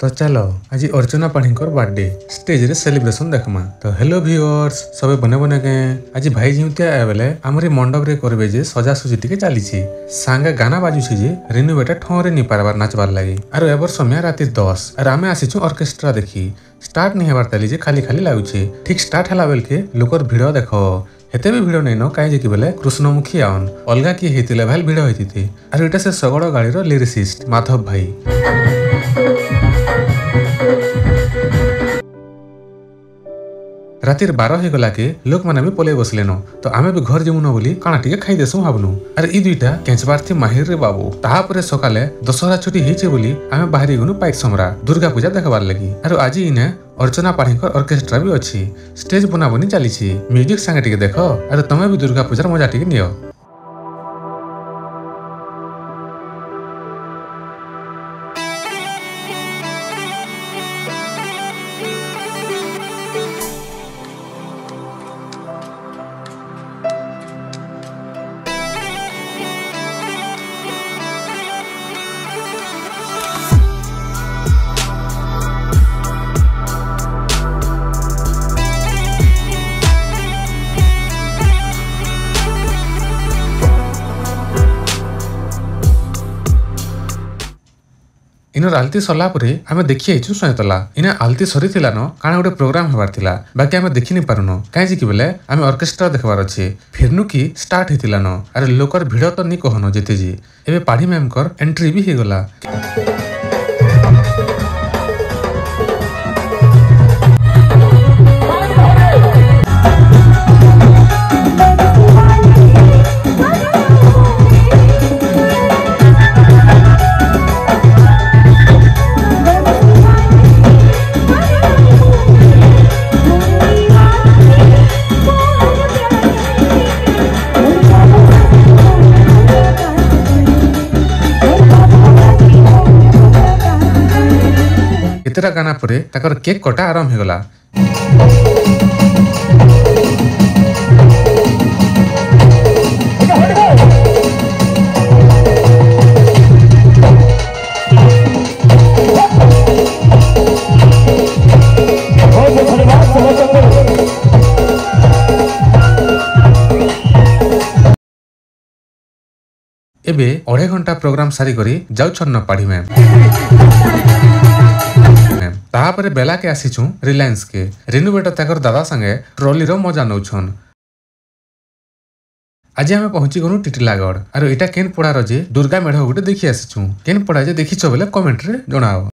तो चलो आज अर्चना पाढ़ीकर बर्थडे स्टेज रे सेलिब्रेशन देखमा। तो हेलो व्यूअर्स सब बने बने के आज भाई जिउतिया आए बेले हमरी मंडप रे करबे जे सजासुजी टिके चलीछि सांगे गाना बाजुछि जे रिनु बेटा ठौरे नि पारबार नाचबार लागि आरो एबर समय राति 10 आर आमे आसीछु ऑर्केस्ट्रा देखि स्टार्ट नि हेबार तली जे खाली खाली लागुछि ठीक स्टार्ट हला बेल के लोकर भिड़ देखो हेते भी भिड़ नै न काई जे कि बेले कृष्णमुखी आउन अलगा की हेतिले भाई भिड़ होइतिथि आरो एटा से सगड़ गाड़ी रो लिरिसिस्ट माधव भाई। रातिर 12 हो गला के लोक माने भी पले बसले न तो आमे भी घर जमुन बोली काना टिके खाई देसु भाबनु अरे ई दुईटा केंचबार थी माहिर रे बाबू ताहा परे सकाले दशहरा छुट्टी हेचे बोली आमे बाहरी गनु पाइक समरा दुर्गा पूजा देखबार लगी आरो आज इने अर्चना पाढ़ीकर ऑर्केस्ट्रा भी अछि स्टेज बनाबनी चलीछि म्यूजिक संगे टिके देखो अरे तमे भी दुर्गा पूजार मजा टिके नियो। इनर आलती सरला परे आमे देखि आइछु सयतला इना आलती सरी थिला न काना गोटे प्रोग्राम हेबार थिला बाकी आमे देखि नि पारुनो काई जे कि बेले आमे ऑर्केस्ट्रा देखबार अछि फिरनु की स्टार्ट हेतिला न अरे लोकर भिड़ तो नि कहनो जेते जी एबे पाढ़ी मैम कर एंट्री भी हे गला। इतरा गाना परे ताकर केक कटा आरंभ हेगला। एबे 2.5 घंटा प्रोग्राम सारी करी जाउछन न पाढ़ी मैम ताहापरे बेला के आसीछु रिलायंस के रिनु बेटा ताकर दादा संगे ट्रॉली रो मजा नउछन। आज आमे पहुंची गनु टिटिलागढ़ आरो एटा केन पड़ा रो जे दुर्गा मेढ गुटे देखि आसीछु केन पड़ा जे देखिछो बेले कमेंट रे जणाओ।